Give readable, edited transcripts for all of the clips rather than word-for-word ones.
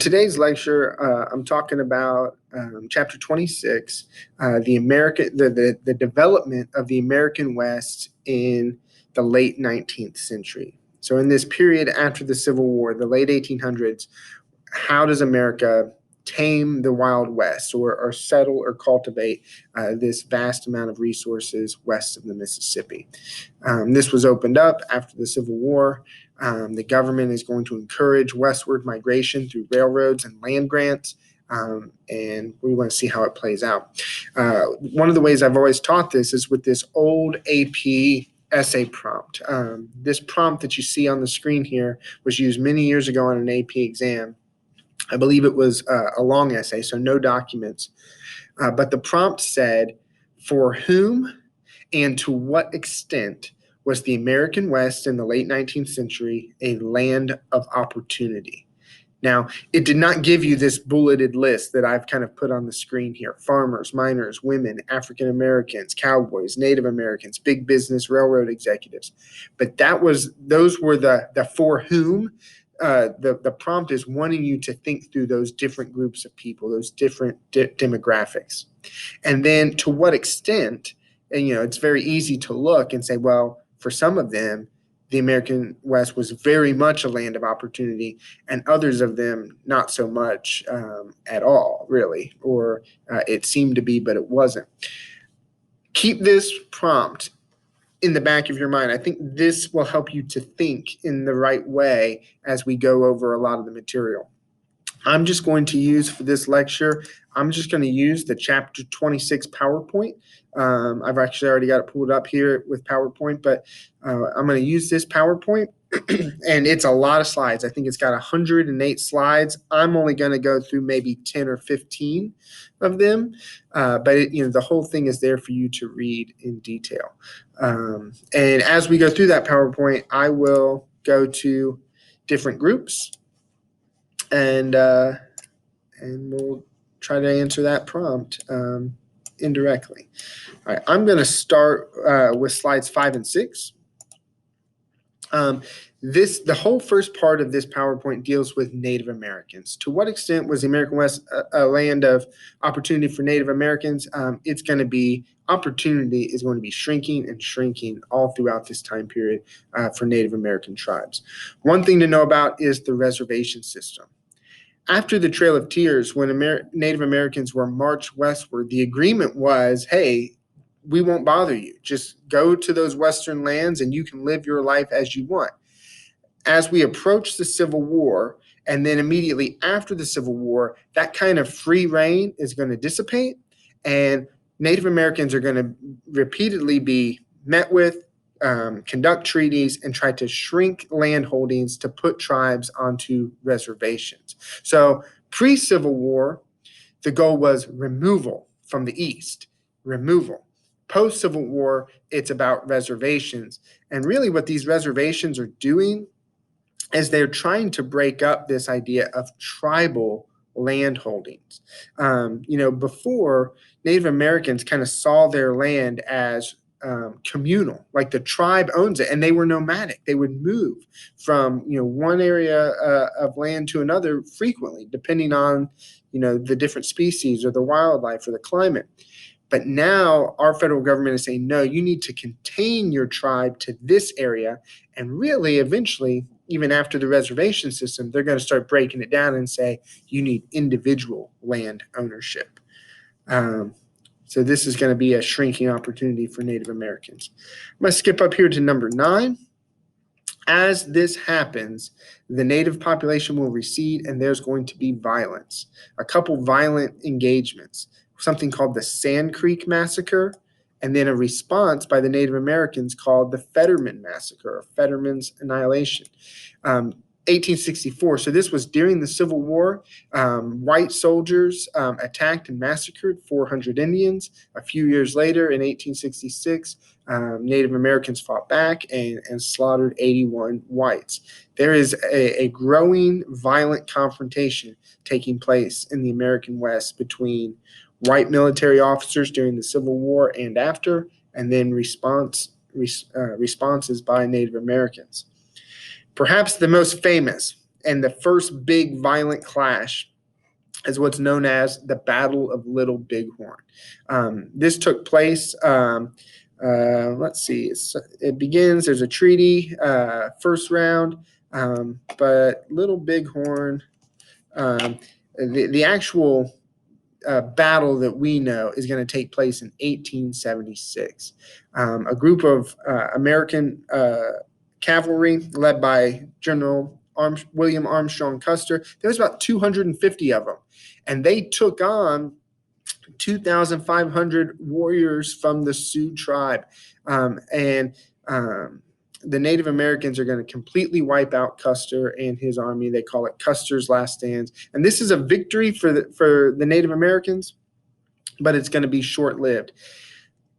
Today's lecture, I'm talking about chapter 26, the development of the American West in the late 19th century. So in this period after the Civil War, the late 1800s, how does America tame the Wild West or settle or cultivate this vast amount of resources west of the Mississippi? This was opened up after the Civil War. The government is going to encourage westward migration through railroads and land grants, and we want to see how it plays out. One of the ways I've always taught this is with this old AP essay prompt. This prompt that you see on the screen here was used many years ago on an AP exam. I believe it was a long essay, so no documents. But the prompt said, "For whom and to what extent was the American West in the late 19th century a land of opportunity?" Now, it did not give you this bulleted list that I've kind of put on the screen here: farmers, miners, women, African Americans, cowboys, Native Americans, big business, railroad executives. But those were the for whom. The prompt is wanting you to think through those different groups of people, those different demographics. And then to what extent, and it's very easy to look and say, well, for some of them, the American West was very much a land of opportunity, and others of them not so much at all, really, or it seemed to be, but it wasn't. Keep this prompt in the back of your mind. I think this will help you to think in the right way as we go over a lot of the material. I'm just going to use for this lecture, I'm just going to use the chapter 26 PowerPoint. I've actually already got it pulled up here with PowerPoint, but I'm going to use this PowerPoint, and it's a lot of slides. I think it's got 108 slides. I'm only going to go through maybe 10 or 15 of them, but the whole thing is there for you to read in detail. And as we go through that PowerPoint, I will go to different groups, and we'll try to answer that prompt indirectly. All right, I'm going to start with slides 5 and 6. The whole first part of this PowerPoint deals with Native Americans. To what extent was the American West a land of opportunity for Native Americans? Opportunity is going to be shrinking and shrinking all throughout this time period for Native American tribes. One thing to know about is the reservation system. After the Trail of Tears, when Native Americans were marched westward, the agreement was, hey, we won't bother you. Just go to those western lands and you can live your life as you want. As we approach the Civil War, and then immediately after the Civil War, that kind of free reign is going to dissipate, and Native Americans are going to repeatedly be met with, conduct treaties, and try to shrink land holdings to put tribes onto reservations. So pre-Civil War, the goal was removal from the East, removal. Post-Civil War, it's about reservations. And really what these reservations are doing is they're trying to break up this idea of tribal land holdings. Before, Native Americans kind of saw their land as communal, like the tribe owns it, and they were nomadic. They would move from one area of land to another frequently, depending on the different species or the wildlife or the climate. But now our federal government is saying, no, you need to contain your tribe to this area. And really, eventually, even after the reservation system, they're going to start breaking it down and say, you need individual land ownership. So this is going to be a shrinking opportunity for Native Americans. I'm going to skip up here to number 9. As this happens, the Native population will recede and there's going to be violence. A couple violent engagements, something called the Sand Creek Massacre, and then a response by the Native Americans called the Fetterman Massacre, or Fetterman's Annihilation. 1864, so this was during the Civil War. White soldiers attacked and massacred 400 Indians. A few years later, in 1866, Native Americans fought back and slaughtered 81 whites. There is a growing violent confrontation taking place in the American West between white military officers during the Civil War and after, and then responses by Native Americans. Perhaps the most famous and the first big violent clash is what's known as the Battle of Little Bighorn. This took place. Let's see. It begins. There's a treaty, first round, but Little Bighorn. The actual battle that we know is going to take place in 1876. A group of American cavalry led by General William Armstrong Custer. There was about 250 of them, and they took on 2,500 warriors from the Sioux tribe, and the Native Americans are going to completely wipe out Custer and his army. They call it Custer's Last Stands, and this is a victory for the Native Americans, but it's going to be short-lived.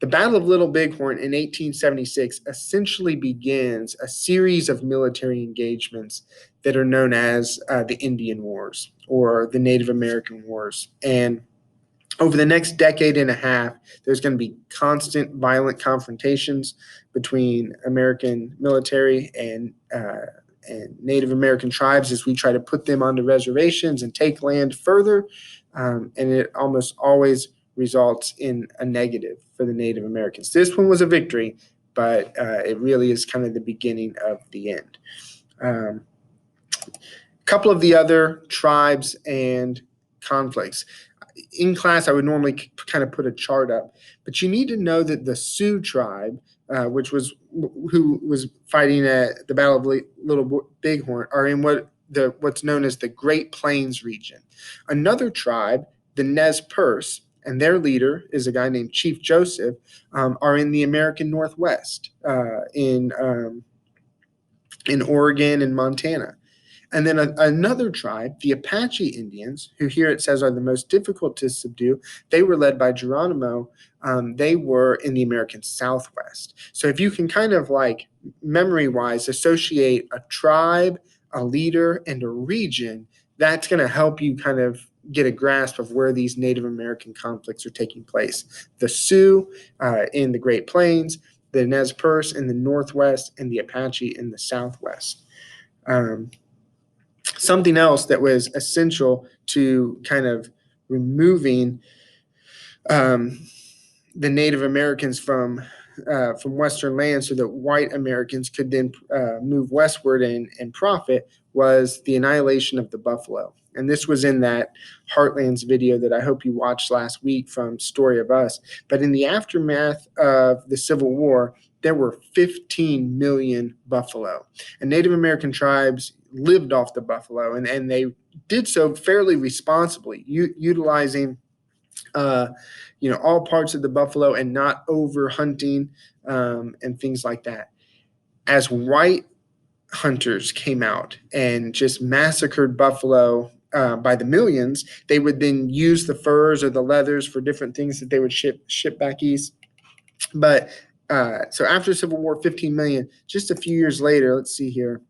The Battle of Little Bighorn in 1876 essentially begins a series of military engagements that are known as the Indian Wars or the Native American Wars. And over the next decade and a half, there's going to be constant violent confrontations between American military and Native American tribes as we try to put them onto reservations and take land further. And it almost always results in a negative for the Native Americans. This one was a victory, but it really is kind of the beginning of the end. A couple of the other tribes and conflicts. In class, I would normally kind of put a chart up, but you need to know that the Sioux tribe, who was fighting at the Battle of Little Bighorn, are in what's known as the Great Plains region. Another tribe, the Nez Perce, and their leader is a guy named Chief Joseph, are in the American Northwest, in Oregon and Montana. And then another tribe, the Apache Indians, who here it says are the most difficult to subdue, they were led by Geronimo. They were in the American Southwest. So if you can kind of like memory-wise associate a tribe, a leader, and a region, that's going to help you kind of get a grasp of where these Native American conflicts are taking place. The Sioux in the Great Plains, the Nez Perce in the Northwest, and the Apache in the Southwest. Something else that was essential to kind of removing the Native Americans from Western lands so that white Americans could then move westward and profit was the annihilation of the buffalo. And this was in that Heartlands video that I hope you watched last week from Story of Us. But in the aftermath of the Civil War, there were 15 million buffalo. And Native American tribes lived off the buffalo, and they did so fairly responsibly, utilizing all parts of the buffalo and not over hunting and things like that. As white hunters came out and just massacred buffalo by the millions, they would then use the furs or the leathers for different things that they would ship back east. But so after Civil War, 15 million. Just a few years later, let's see here.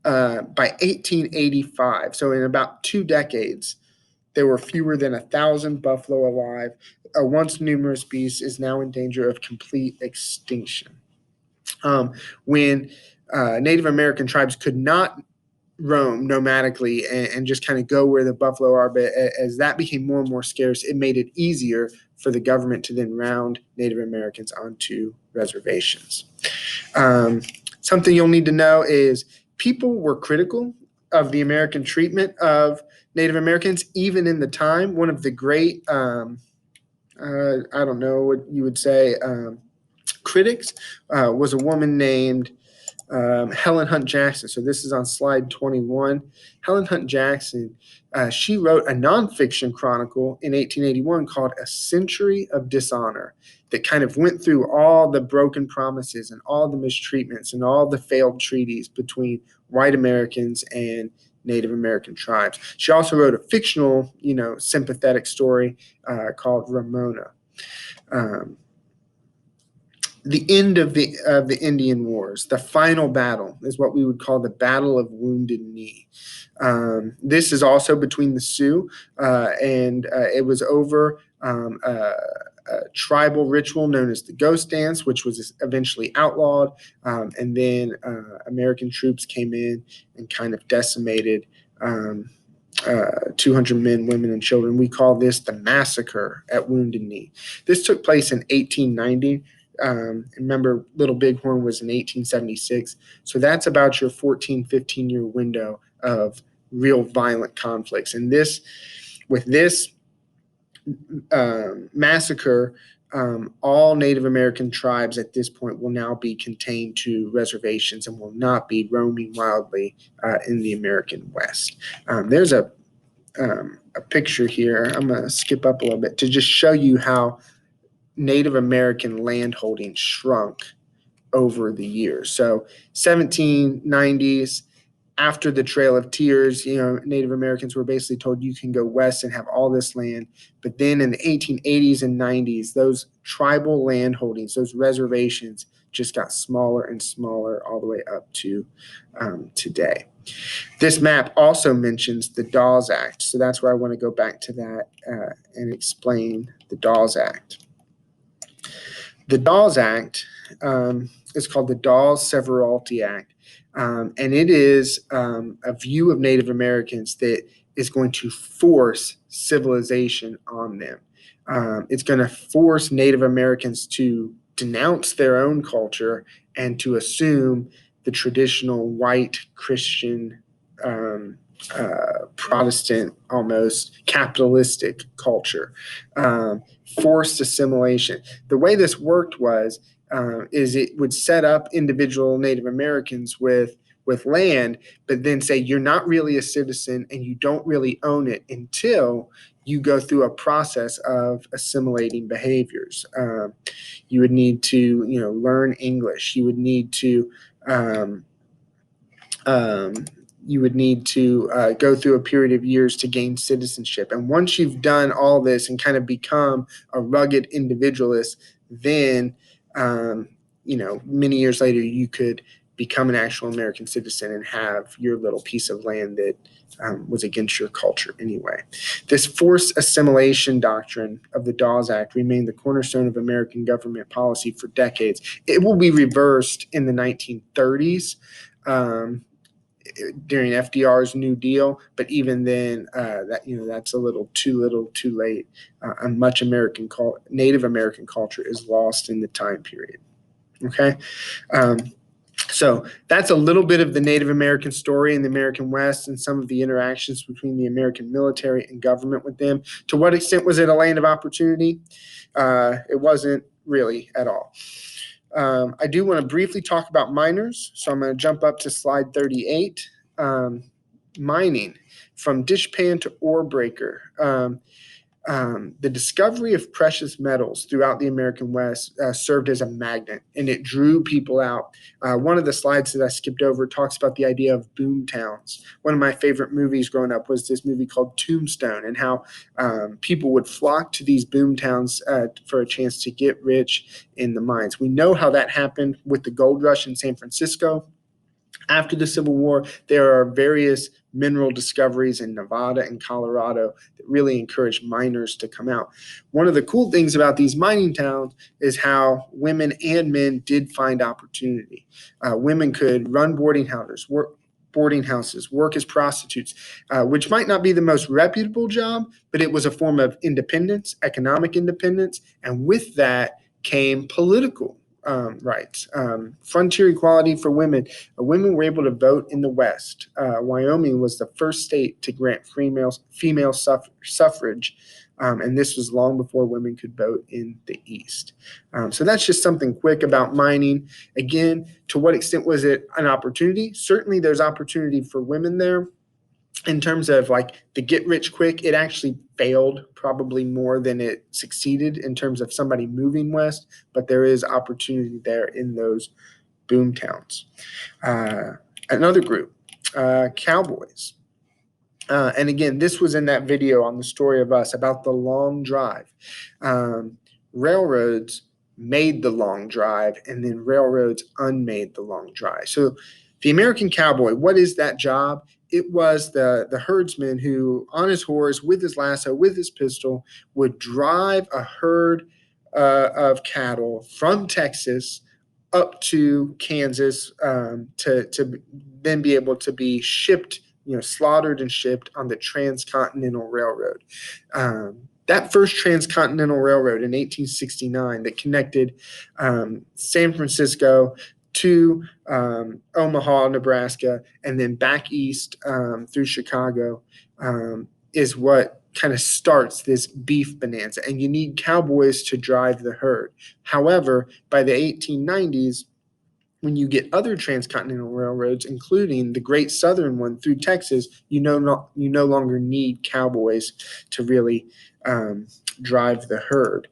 By 1885, so in about 2 decades, there were fewer than 1,000 buffalo alive. A once numerous beast is now in danger of complete extinction. When Native American tribes could not roam nomadically and just kind of go where the buffalo are, but as that became more and more scarce, it made it easier for the government to then round Native Americans onto reservations. Something you'll need to know is people were critical of the American treatment of Native Americans, even in the time. One of the great, I don't know what you would say, critics was a woman named Helen Hunt Jackson. So this is on slide 21. Helen Hunt Jackson, she wrote a nonfiction chronicle in 1881 called A Century of Dishonor that kind of went through all the broken promises and all the mistreatments and all the failed treaties between white Americans and Native American tribes. She also wrote a fictional, sympathetic story called Ramona. The end of the Indian Wars, the final battle, is what we would call the Battle of Wounded Knee. This is also between the Sioux, and it was over tribal ritual known as the ghost dance, which was eventually outlawed. And then American troops came in and kind of decimated 200 men, women, and children. We call this the massacre at Wounded Knee. This took place in 1890. Remember, Little Bighorn was in 1876. So that's about your 14, 15-year window of real violent conflicts. And with this massacre, all Native American tribes at this point will now be contained to reservations and will not be roaming wildly in the American West. There's a picture here. I'm going to skip up a little bit to just show you how Native American landholding shrunk over the years. So 1790s, after the Trail of Tears, Native Americans were basically told you can go west and have all this land. But then in the 1880s and 90s, those tribal land holdings, those reservations just got smaller and smaller all the way up to today. This map also mentions the Dawes Act. So that's where I want to go back to that and explain the Dawes Act. The Dawes Act is called the Dawes-Severalty Act. And it is a view of Native Americans that is going to force civilization on them. It's going to force Native Americans to denounce their own culture and to assume the traditional white Christian Protestant, almost capitalistic culture. Forced assimilation. The way this worked is it would set up individual Native Americans with land, but then say you're not really a citizen and you don't really own it until you go through a process of assimilating behaviors. You would need to, learn English. You would need to go through a period of years to gain citizenship. And once you've done all this and kind of become a rugged individualist, then many years later, you could become an actual American citizen and have your little piece of land that was against your culture anyway. This forced assimilation doctrine of the Dawes Act remained the cornerstone of American government policy for decades. It will be reversed in the 1930s during FDR's New Deal, but even then, that's a little too late. Much Native American culture is lost in the time period. Okay, so that's a little bit of the Native American story in the American West and some of the interactions between the American military and government with them. To what extent was it a land of opportunity? It wasn't really at all. I do want to briefly talk about miners, so I'm going to jump up to slide 38. Mining, from dishpan to ore breaker. The discovery of precious metals throughout the American West served as a magnet, and it drew people out. One of the slides that I skipped over talks about the idea of boom towns. One of my favorite movies growing up was this movie called Tombstone, and how people would flock to these boom towns for a chance to get rich in the mines. We know how that happened with the gold rush in San Francisco. After the Civil War, there are various mineral discoveries in Nevada and Colorado that really encouraged miners to come out. One of the cool things about these mining towns is how women and men did find opportunity. Women could run boarding houses, work as prostitutes, which might not be the most reputable job, but it was a form of independence, economic independence, and with that came political rights. Frontier equality for women. Women were able to vote in the West. Wyoming was the first state to grant female suffrage, and this was long before women could vote in the East. So that's just something quick about mining. Again, to what extent was it an opportunity? Certainly there's opportunity for women there. In terms of like the get rich quick, it actually failed probably more than it succeeded in terms of somebody moving west, but there is opportunity there in those boom towns. Another group, cowboys. And again, this was in that video on the Story of Us about the long drive. Railroads made the long drive, and then railroads unmade the long drive. So the American cowboy, what is that job? It was the herdsman who, on his horse, with his lasso, with his pistol, would drive a herd of cattle from Texas up to Kansas to then be able to be shipped, slaughtered and shipped on the Transcontinental Railroad. That first Transcontinental Railroad in 1869 that connected San Francisco to Omaha, Nebraska, and then back east through Chicago is what kind of starts this beef bonanza. And you need cowboys to drive the herd. However, by the 1890s, when you get other transcontinental railroads, including the Great Southern one through Texas, you no longer need cowboys to really drive the herd.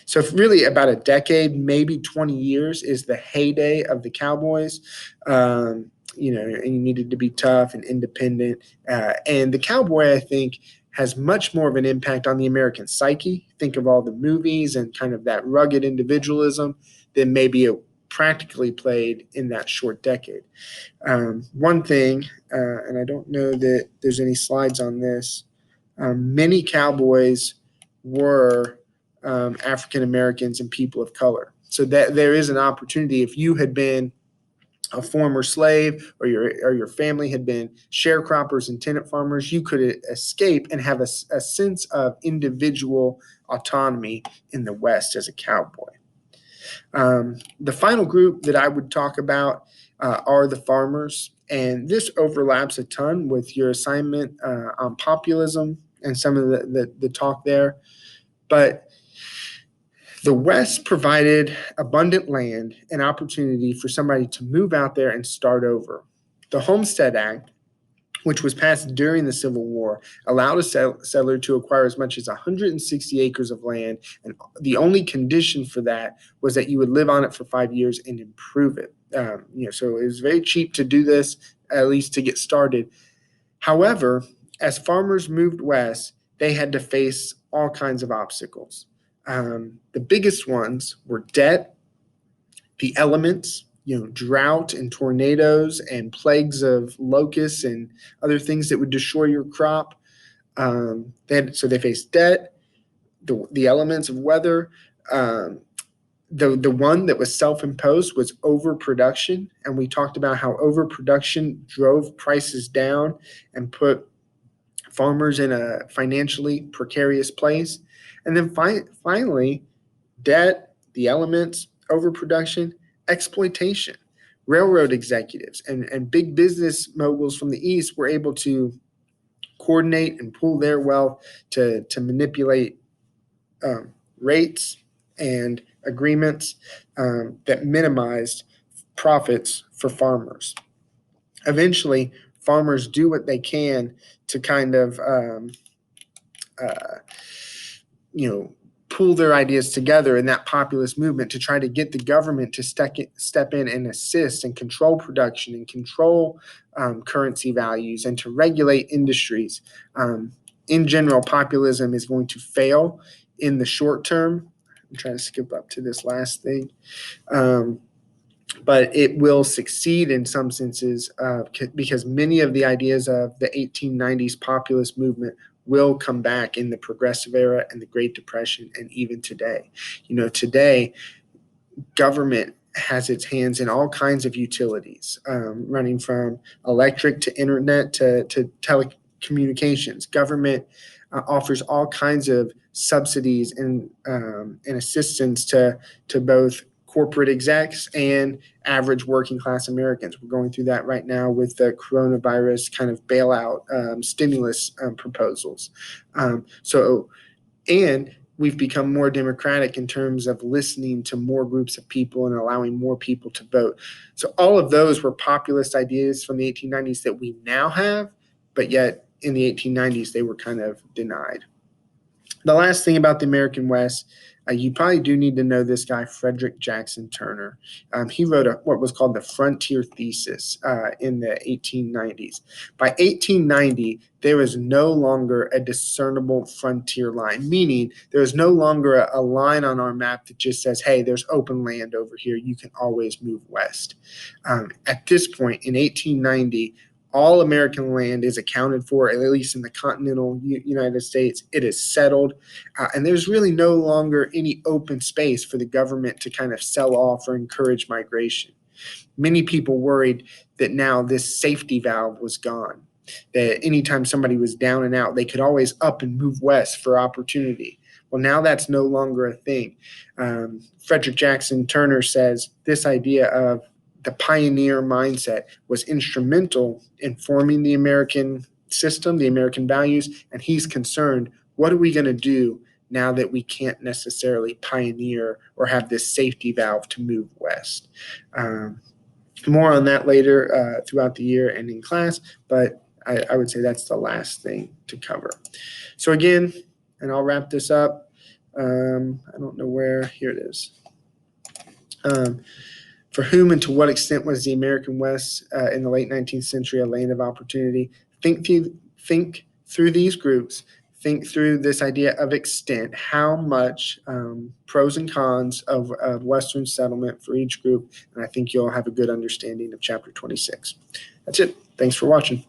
So really about a decade, maybe 20 years is the heyday of the cowboys. And you needed to be tough and independent. And the cowboy, I think, has much more of an impact on the American psyche. Think of all the movies and kind of that rugged individualism than maybe it practically played in that short decade. One thing, and I don't know that there's any slides on this, many cowboys were African Americans and people of color. So that there is an opportunity if you had been a former slave or your family had been sharecroppers and tenant farmers, you could escape and have a sense of individual autonomy in the West as a cowboy. The final group that I would talk about are the farmers, and this overlaps a ton with your assignment on populism and some of the talk there. But the West provided abundant land and opportunity for somebody to move out there and start over. The Homestead Act, which was passed during the Civil War, allowed a settler to acquire as much as 160 acres of land, and the only condition for that was that you would live on it for 5 years and improve it. So it was very cheap to do this, at least to get started. However, as farmers moved west, they had to face all kinds of obstacles. The biggest ones were debt, the elements, drought and tornadoes and plagues of locusts and other things that would destroy your crop. They faced debt, the elements of weather. The one that was self-imposed was overproduction, and we talked about how overproduction drove prices down and put farmers in a financially precarious place. And then finally, debt, the elements, overproduction, exploitation. Railroad executives and big business moguls from the East were able to coordinate and pool their wealth to manipulate rates and agreements that minimized profits for farmers. Eventually, farmers do what they can to kind of pool their ideas together in that populist movement to try to get the government to step in and assist and control production and control currency values and to regulate industries. In general, populism is going to fail in the short term. I'm trying to skip up to this last thing. But it will succeed in some senses because many of the ideas of the 1890s populist movement will come back in the progressive era and the Great Depression and even today. Today, government has its hands in all kinds of utilities, running from electric to internet to telecommunications. Government offers all kinds of subsidies and assistance to both corporate execs and average working class Americans. We're going through that right now with the coronavirus kind of bailout stimulus proposals. And we've become more democratic in terms of listening to more groups of people and allowing more people to vote. So all of those were populist ideas from the 1890s that we now have, but yet in the 1890s they were kind of denied. The last thing about the American West, you probably do need to know this guy, Frederick Jackson Turner. He wrote what was called the Frontier Thesis in the 1890s. By 1890, there was no longer a discernible frontier line, meaning there is no longer a line on our map that just says, hey, there's open land over here. You can always move west. At this point, in 1890, All American land is accounted for, at least in the continental United States. It is settled, and there's really no longer any open space for the government to kind of sell off or encourage migration. Many people worried that now this safety valve was gone, that anytime somebody was down and out, they could always up and move west for opportunity. Well, now that's no longer a thing. Frederick Jackson Turner says this idea of the pioneer mindset was instrumental in forming the American system, the American values, and he's concerned, what are we going to do now that we can't necessarily pioneer or have this safety valve to move west? More on that later throughout the year and in class, but I would say that's the last thing to cover. So again, and I'll wrap this up. I don't know where, here it is. For whom and to what extent was the American West in the late 19th century a land of opportunity? Think through these groups. Think through this idea of extent, how much pros and cons of Western settlement for each group, and I think you'll have a good understanding of Chapter 26. That's it. Thanks for watching.